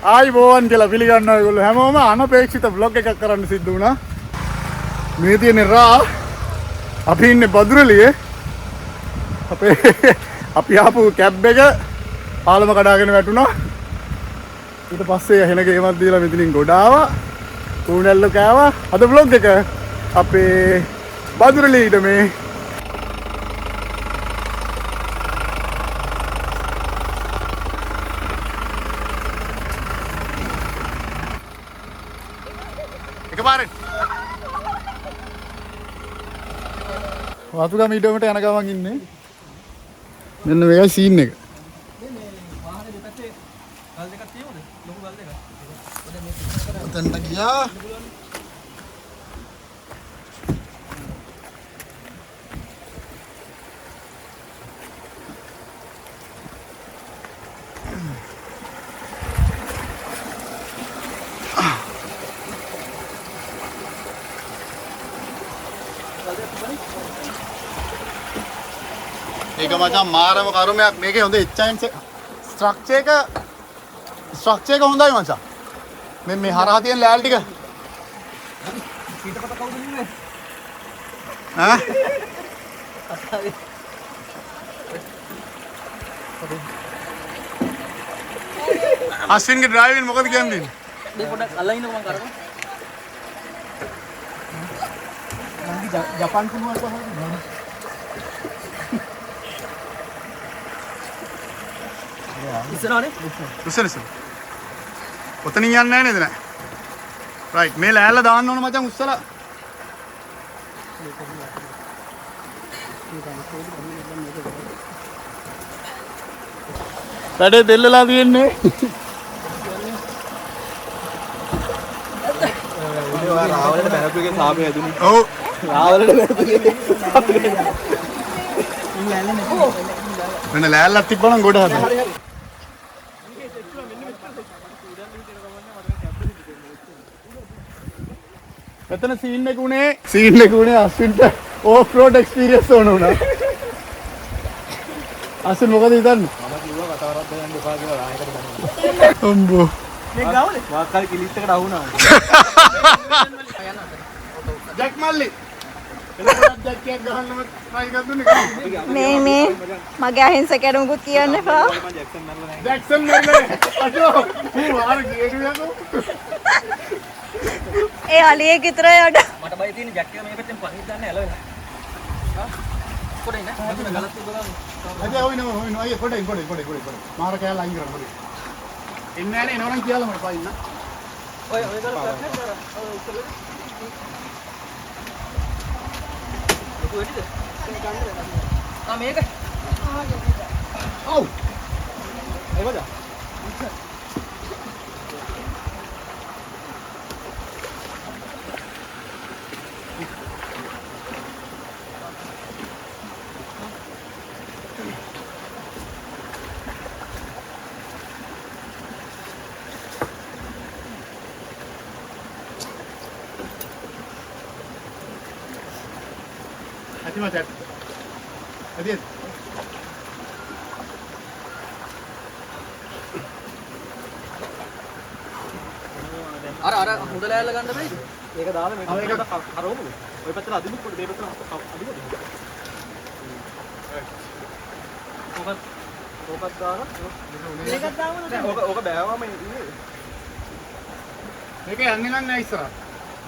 ආයිබෝවන් කියලා පිළිගන්නවා ඒගොල්ලෝ හැමෝම අනපේක්ෂිත vlog එකක් කරන්න සිද්ධ වුණා. මේ තියෙන රා අපි ඉන්නේ බදුරලියේ. අපි ආපු කැබ් එක පාලම කඩාගෙන වැටුණා. ඊට පස්සේ හෙන ගේමක් දීලා මෙතනින් ගොඩ ආවා. ඌනැල්ල කෑවා. අද vlog එක අපේ බදුරලියේ ඉඳ මේ එකපාරෙන් වතුගම ඉඩමට යන ගමන් ඉන්නේ. මෙන්න මේකයි සීන් එක. ඔතනට ගියා. ඒක මචං මාරම කර්මයක්. මේකේ හොඳ HIM ස්ට්‍රක්චර් එක හොඳයි මචං. මේ හරහා තියෙන ලෑල් ටික. පිටපත කවුද ඉන්නේ? ඈ? අස්වින්ගේ ඩ්‍රයිවිං මොකද කියන්නේ? මේ පොඩක් අල්ලයින්නකො මං කරමු. මං ජපාන් කුණුවල් කොහොමද? ඉස්සරහනේ ඉස්සර ඔතනින් යන්නේ නැහැ නේද නෑ රයිට් මේ ලෑල්ල දාන්න ඕන මචං උස්සලා වැඩේ දෙල්ලලා තියෙන්නේ රාවලට බැලපු එකේ සාපේ හැදුනේ ඔව් රාවලට බැලපු එකේ මෙන්න ලෑල්ලක් තිබ්බනම් ගොඩ හදන්න මෙතන සීන් එක උනේ අස්වින්ට ඕෆ් රෝඩ් එක්ස්පීරියන්ස් ඕන වුණා. අස්වින් මොකද හිතන්නේ? මම කිව්වා කතාවරක් දෙන්න එපා කියලා ආයෙකට බැලුවා. අම්බෝ. මේ ගාවලේ වාක්කල් කිලිට් එකට අහුණා. ජැක් මල්ලි. එලකට ජැක් එකක් ගහන්නම try එකක් දුන්නේ. මේ මගේ අහිංසක කැඩුමකුත් කියන්න එපා. ජැක්සන් මල්ලි. අතෝ. මේ වාර ගේඩුවකෝ. ඒ අලියෙක් විතරයි අඩ. මට බය තියෙන ජැක් එක මේ පැත්තෙන් පහින් දාන්න ඇලවෙලා. හා? පොඩේ නේ. මම ගලත් බලන්න. අද හොයිනෝ අයියේ පොඩේ. මාර කෑල්ල අයින් කරන්න පොඩේ. එන්නේ නැහැ නේ එනවනම් කියලා මට පයින්න. ඔය කරලා කරන්නේ. ලොකු වෙටිද? මේ ගන්න. මේක. ඔව්. ඒ වද? Hati macet. Hati. අර හොඳ ලෑල්ල ගන්න බෑද? ඒක දාලා මේක හරවමුද? ඔය පැත්තට අදිමුත් පොඩි මේ පැත්තට අදිමුද? ඕකත් දාලා මේකත් දාමු නේද? ඕක බෑවම ඉන්නේ. මේක යන්නේ නැහැ ඉස්සරහ.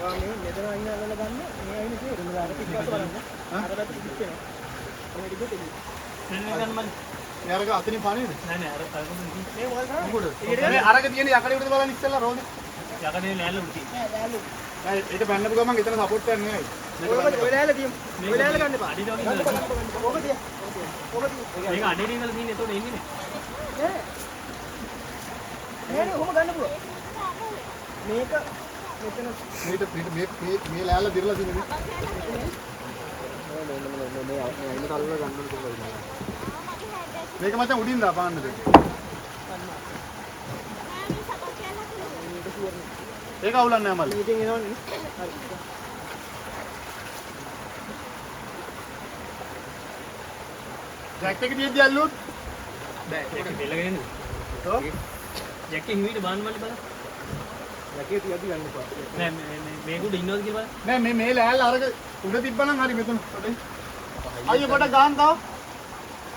මේ මෙතන අයින අල්ලලා ගන්න. මේ අයින තියෙන්නේ අර පිටපස්ස බලන්න. අර පැත්ත පිටින්නේ. මේ ටික දෙන්න. මෙන්න ගන්න මන්. යාරක අතනින් පානේද? නෑ අර මේ මොකද කරන්නේ? මොකද? අරක තියෙන යකඩේ උඩද බලන්න ඉස්සෙල්ලා රෝද. යකඩේ ලෑල්ල උඩ තියෙන්නේ. නෑ දැලු. ඒක බැන්නපු ගමන් එතන සපෝට් එකක් නෑ. ඔය ලෑල්ල තියමු. ඔය ලෑල්ල ගන්න එපා. අඩියට වගේ ඉඳලා. ඕක තිය. මේක අඩියට ඉඳලා තියෙන්නේ එතකොට එන්නේ නේ. නෑ ඔහොම ගන්න පුළුවන්. මේක මෙතන මේ ලෑල්ල දිරලා තියෙන්නේ. මේක මචං උඩින් දා පාන්න දෙන්න. ඒක අවුලක් නෑ මල්ලි. ඉතින් එනවනේ. හරි. ජැක් එක තියෙද්දි ඇල්ලුවොත් බෑ ඒක දෙලගෙන එන්නේ. ඔව්. ජැකේ හිමීට බාන්න මල්ලි බලන්න. යකේ තියදී ගන්න එපා. නෑ මේකුට ඉන්නවද කියලා බලන්න. නෑ මේ ලෑල්ල අරක උඩ තිබ්බනම් හරි මෙතන පොඩේ. අයියෝ පොඩ ගාන් තාව.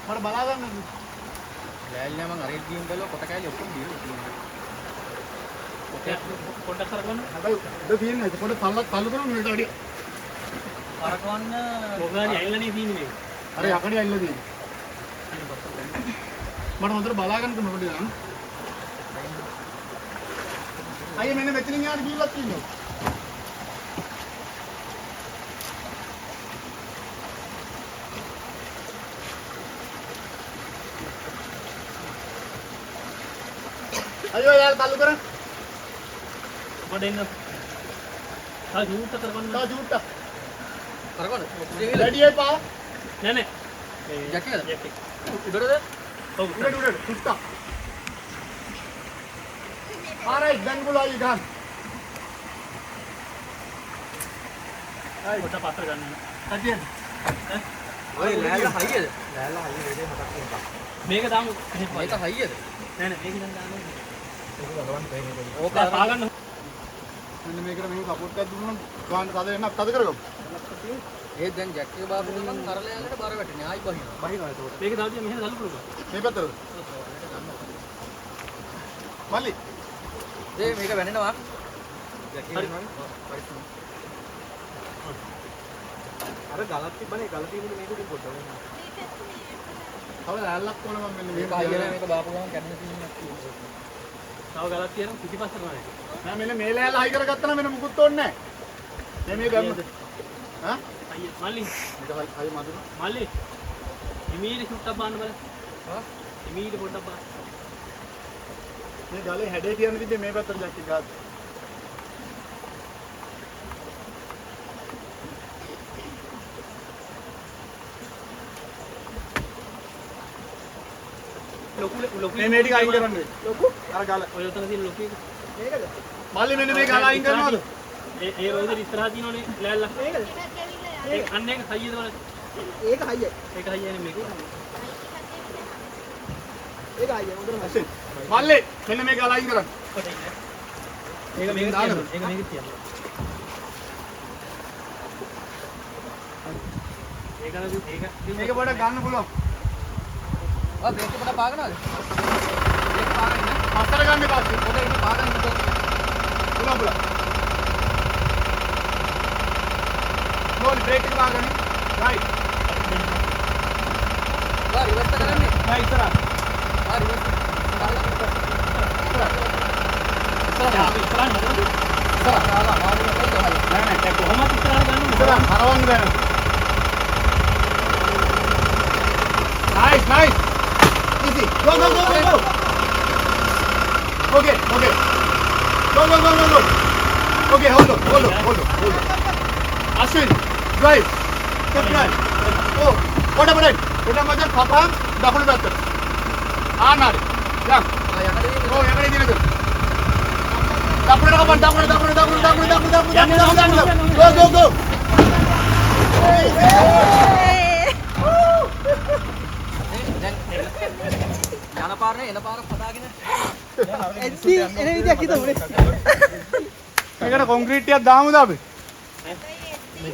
මට බලා ගන්න. ලෑල්ලා මං අරේ ගිහින් බැලුවා කොට කැලේ ඔක්කොම දීලා. පොඩ්ඩක් කරගන්න. හැබැයි උඩ තියෙන එක පොඩ තල්ලු කරමු මේකට වැඩි. අරකවන්න මොගානි ඇවිල්ලානේ තියෙන්නේ මේක. අර යකඩි ඇවිල්ලා තියෙන්නේ. මට හොඳට බලා ගන්න තුන පොඩි ගන්න. අයියේ මෙන්න මෙතනින් යාට ගිහිල්ලක් තියෙනවා. අයියෝ යාර තල්ලු කරන්. පොඩ එන්න. තා ජූට් කරගන්න. තා ජූට්ට. කරගන්න. වැඩි එපා. නෑ. ජැකේද? ජැකේ. ඉබරද? ඔව්. උඩ සුට්ටා. ආරයි දැන් ගුලයි ගන්න. පොඩ්ඩක් පස්සට ගන්න. හදින්න. ඔය ලෑල්ලා හයියද? ලෑල්ලා හයිය වෙලේ මතක් වෙනවා. මේක දාමු. මේක හයියද? නෑ මේක දැන් දාන්න. ඒක ගලවන්න බැහැ නේද? ඕක පාගන්න. මෙන්න මේකට මෙහෙම සපෝට් එකක් දුන්නා ගාන්න තද වෙනක් තද කරගමු. ඒ දැන් ජැකේ බාපු නම් කරලා යන්නට බර වැටෙන්නේ. ආයි බහිනවා. බහිනවා ඒක. මේක දාන්න මෙහෙම දාන්න පුළුවන්. මේ පැත්තට. මල්ලි. මේක වැනෙනවා. ජැකේ හරි. වෙනවා. අර ගලක් තිබ්බනේ ගල තියෙන්නේ මේකෙන් පොඩ්ඩක්. තව ලෑල්ලක් ඕන මම මෙන්න මේක මේක හයියලා මේක බාපු ගමන් කැඩෙන තියෙනවා. තව ගලක් තියෙනවා පිටිපස්සට නෑ. නෑ මෙන්න මේ ලෑල්ල හයි කරගත්තා නම් මෙන්න මුකුත් ඕනේ නෑ. මේ ගම්ම. හා? අයිය මල්ලි මේක හයි මදුන. මල්ලි හිමීට සුට්ටක් බාන්න බලන්න. හා? හිමීට පොඩ්ඩක් බාන්න. මේ ගලේ හැඩේ තියන්න තිබ්බේ මේ පැත්තට ජැක්කි ගාත්. ලොකු මේ ටික අයින් කරන්න. ලොකු අර ගල. ඔය උතන තියෙන ලොකු එක. මේකද? මල්ලි මෙන්න මේ ගල අයින් කරනවද? ඒ රෝදේ ඉස්සරහා තියෙනවනේ ලෑල්ලක්. මේකද? ඒ අන්න ඒක හයියද බලන්න. ඒක හයියයි. ඒක හයියනේ මේක. ඒක හයියයි. හොඳට මැෂින්. මල්ලි මෙන්න මේ ගල අයින් කරන්න. ඒක මේක දාන්න. ඒක මේක තියන්න. මේක පොඩක් ගන්න පුළුවන්. ආ මේක පොඩ පාගනවද? මේක පාගන්න. පස්සට ගන්න එපා. පොඩ ඉන්න පාගන්න පුතෝ. පුළුවන්. නෝලි බ්‍රේක් එක දාගන්න. රයිට්. ආ රිවර්ස් කරන්නේ. නෑ ඉස්සරහ. ආ රිවර්ස්. හරවන්න බෑ. Nice. Easy. Go. Okay. Go. Okay, hold on. Ashwin, drive. Step right. Oh, what about it? What about that? Papa, double better. Anari. Yeah. Oh, you're ready to double. Go. යන පාරනේ එන පාරක් හදාගෙන එද්දි එන විදියක් හිතමුනේ. මේකට concrete ටිකක් දාමුද අපි? මේක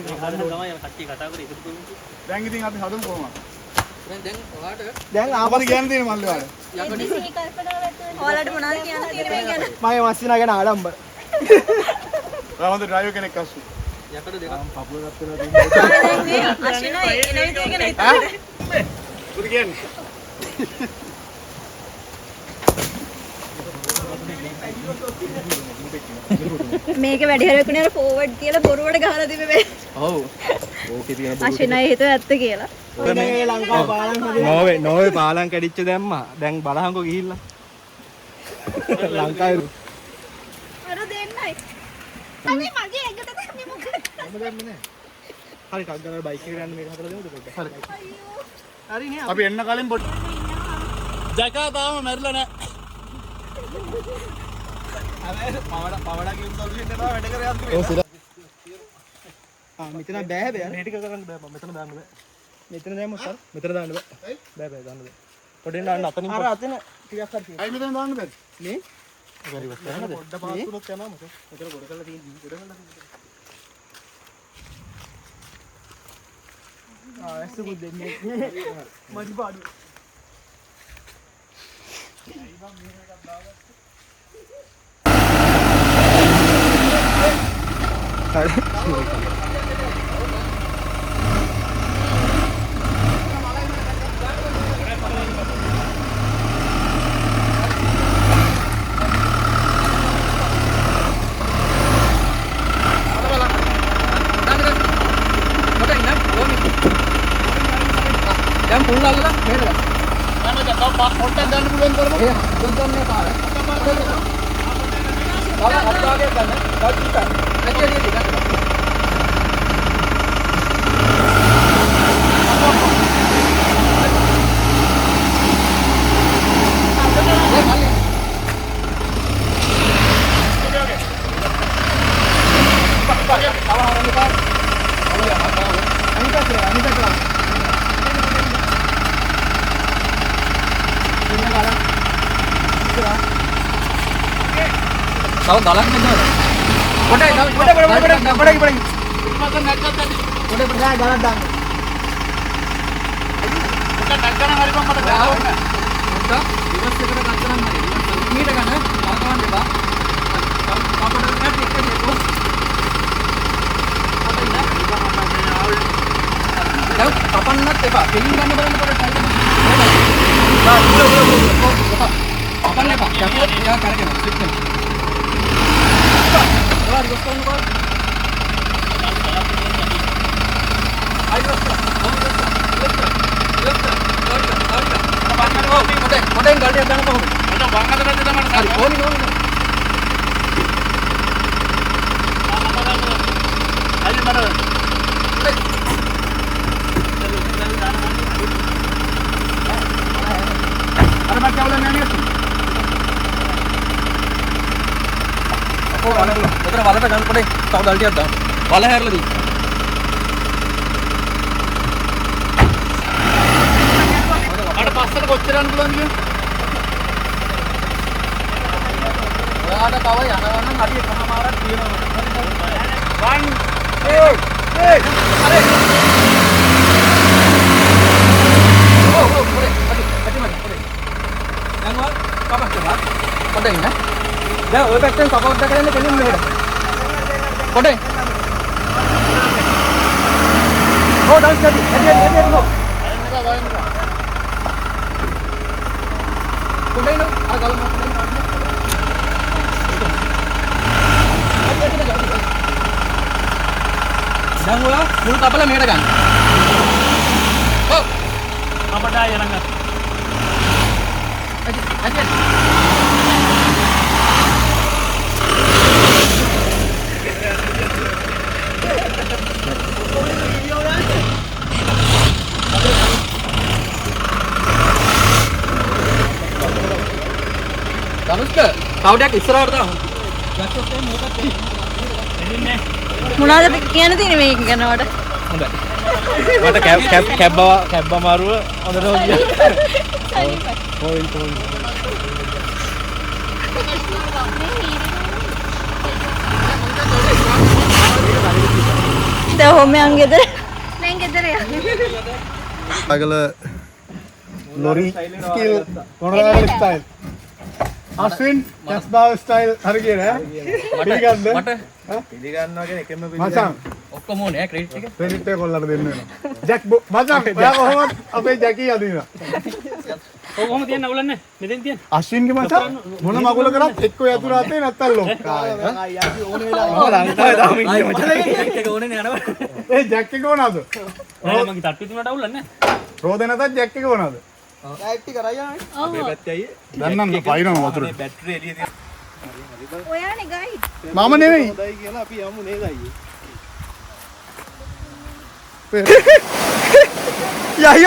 ගන්න තමයි කට්ටිය කතා කරේ එකතු කරමු. දැන් ඉතින් අපි හදමු කොහොමද? දැන් ඔයාට දැන් ආපහු කියන්න තියෙන මල්ලි වල. ඔයාලට මොනවද කියන්න තියෙන්නේ මේ ගැන? මගේ මස්සිනා ගැන ආඩම්බර. රවන්ද ඩ්‍රයිවර් කෙනෙක් අස්සු. යකඩ දෙකක් පපුව ගත්තලා දෙන්න. අශිනා එන විදිය ගැන හිතන්නේ. උඩ කියන්නේ. මේක වැඩි හරියකුනේ අර ෆෝවර්ඩ් කියලා බොරුවට ගහලා තිබෙන්නේ. ඔව්. ඕකේ තියෙන අශිනා හිතුව ඇත්ත කියලා. මේ ලංකාව පාලම් හදලා නෝවේ පාලම් කැඩිච්ච දැම්මා. දැන් බලහන්කෝ ගිහිල්ලා. ලංකාවේ අර දෙන්නයි. අනේ මගේ ඇඟට දැම්මේ මොකද? මම දැම්මේ නෑ. හරි ටක් ගාලා බයික් එකට යන්න මේක හදලා දෙමුද පොඩ්ඩක්? හරි. හරි නේ. අපි එන්න කලින් පොඩ් ජකා තාම මැරිලා නෑ. පවඩා කියමු සොලියුෂන් එක වැඩ කර යන්න. මෙතන බෑ බෑ. මේ ටික කරන්න බෑ. මෙතන දාන්න බෑ. මෙතන දැම්මොත් සර්. මෙතන දාන්න බෑ. බෑ දාන්න බෑ. පොඩෙන් දාන්න අතනින්. අර අතන ටිකක් හරි. අයි මෙතන දාන්න බෑ. මේ පොඩ්ඩ පාස් වුණොත් යනවා මොකද? මෙතන ගොඩ කරලා තියෙන්නේ. ගොඩ කරලා තියෙන්නේ. ඇස්සුකුත් දෙන්නේ. මඩි පාඩු. දැන් පුල් අල්ලලා මේකට ගන්න. පොට්ටක් ගන්න පුළුවන් කරමු. ඒ දුන්දන්නේ පාර. බලන්න අත්වාගේ ගන්න. ඩොට් එක. ඇටි ගන්න. Tahu galak betul. Udah jalan dang. Bukan nagana hari mau pada galau. Udah, diwas segera nagana hari. Ini dengan kawan deh, Pak. Kapan dengan tiket itu? Apa ini? Tahu kapan nanti, Pak? Feeling kan barang pada saya. Nah, belum. Kapan nih, Pak? Ya, karena kan. Keluar, gosong keluar. Ayo, modern गाड़ी जाना तो मतलब बांगा तो रहता हमारे साथ कौन ही आज मरो अरे मैं क्या बोला नहीं ओ वाला उधर वाला पे जाना पड़े तो गलती आता वाला है लगी අර පස්සට කොච්චර යන්න පුළුවන්ද කියන්නේ? ඔයාට තව යනවා නම් හරි එකමාරක් තියෙනවා. 1 2 3 හරි. ඕ පොරේ. අටි පොරේ. යනවා කපක් කරලා. පොඩ ඉන්න. දැන් ඔය පැත්තෙන් සපෝට් එක කරන්න කෙලින් මෙහෙට. පොඩේ. ඕ ඩාන්ස් කරි. එන්න ගෝ. Kuda ini, agak lemah. Jangan mula, mulut apa lah mereka kan? Oh, apa dah yang enggak? Aja. Danushka, කවුඩයක් ඉස්සරහට දාමු. ගැස්සොත් එන්නේ මේකත් එන්නේ. මොනවද කියන්න තියෙන්නේ මේක ගැනවට? හොඳයි. මට කැබ් අමාරුව හොඳට ගියා. හොයින්. දැන් ගෙදර. දැන් ගෙදර යන්න. අගල ලොරි ස්කිල් මොනවාද ස්ටයිල් අස්වින් කස්බාව ස්ටයිල් හරි කියන්නේ පිළිගන්නද මට පිළිගන්නවා කියන්නේ එකම මචං ඔක්කොම ඕනේ ක්‍රෙඩිට් එක. ක්‍රෙඩිට් එක කොල්ලට දෙන්න වෙනවා ජැක් මචං ඔයා කොහොමද අපේ ජැකී අදිනවා ඔය කොහොමද තියන්න අවුලන්නේ මෙතෙන් තියන්න අස්වින්ගේ මචං මොන මගුල කරත් එක්ක යතුරු අතේ නැත්තම් ලොක්කාය අයියාගේ ඕනේ වෙලාව ලංකාවේ දාම ඉන්නේ මචං එක ඕනේ නේ යනවා. ඒ ජැක් එක ඕනද ඔය මගේ තට්ටු තුනට අවුලන්නේ රෝදේ නැතත් ජැක් එක ඕනද ඩයට් එක කරා යන්නේ අපේ පැත්තේ අයියේ දැන් නම් පයින්නවා වතුර බැටරි එළිය තියෙන ඔයානේ ගයිඩ්. මම නෙවෙයි හොඳයි කියලා අපි යමු නේද අයියේ යයි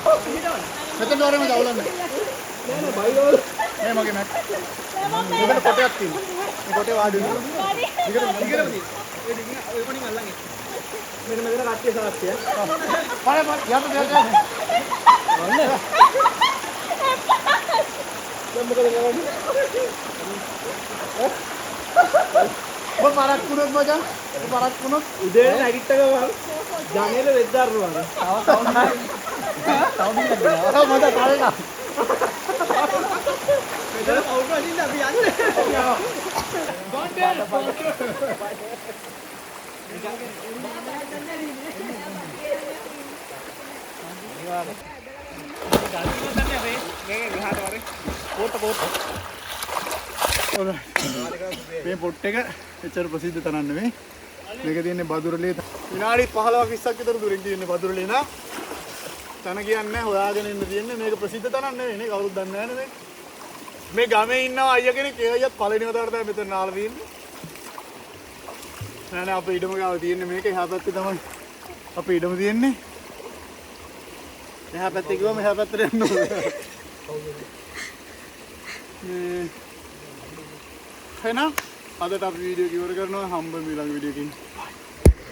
Oh, මෙතන දොරේම දවලන්නේ. නෑ බයිවල මේ මගේ මැට්. මේකට කොටයක් තියෙනවා. මේ කොටේ වාඩි වෙනවා. දිගටම දී. ඔය දිගින් ඔය කොනින් අල්ලන්නේ. මෙන්න මෙතන කට්ටිය සාස්තිය. බලන්න යන්න දෙයක් නැහැ. වන්න. දැන් මොකද කරන්නේ? ඔබ පාරක් වුණොත් මචං. ඔබ පාරක් වුණොත් උදේ නැගිට ගමන් ජනේල වෙද්දාරුවා. තව දිනක් ගියා. ඔව් මචං තව එකක්. මෙතන පවුල් වලින් අපි යන්නේ. මේ පොට් එක එච්චර ප්‍රසිද්ධ තැනක් නෙවෙයි. මේක තියෙන්නේ බදුරලේ. විනාඩි 15ක් 20ක් විතර දුරින් තියෙන්නේ බදුරලේ නා. තන කියන්නේ හොයාගෙන ඉන්න තියෙන්නේ මේක ප්‍රසිද්ධ තැනක් නෙවෙයි නේ කවුරුත් දන්නේ නැහැ නේ. මේ ගමේ ඉන්නවා අයියා කෙනෙක් ඒ අයියත් පළවෙනි වතාවට තමයි මෙතන නාලා තියෙන්නේ. නෑ නෑ අපේ ඉඩම ගාව තියෙන්නේ මේක එහා පැත්තේ තමයි අපේ ඉඩම තියෙන්නේ. එහා පැත්තේ ගිහම එහා පැත්තට යන්න ඕනේ. එහෙනම් අදට අපි වීඩියෝ එක ඉවර කරනවා හම්බෙමු ඊළඟ වීඩියෝ එකකින්.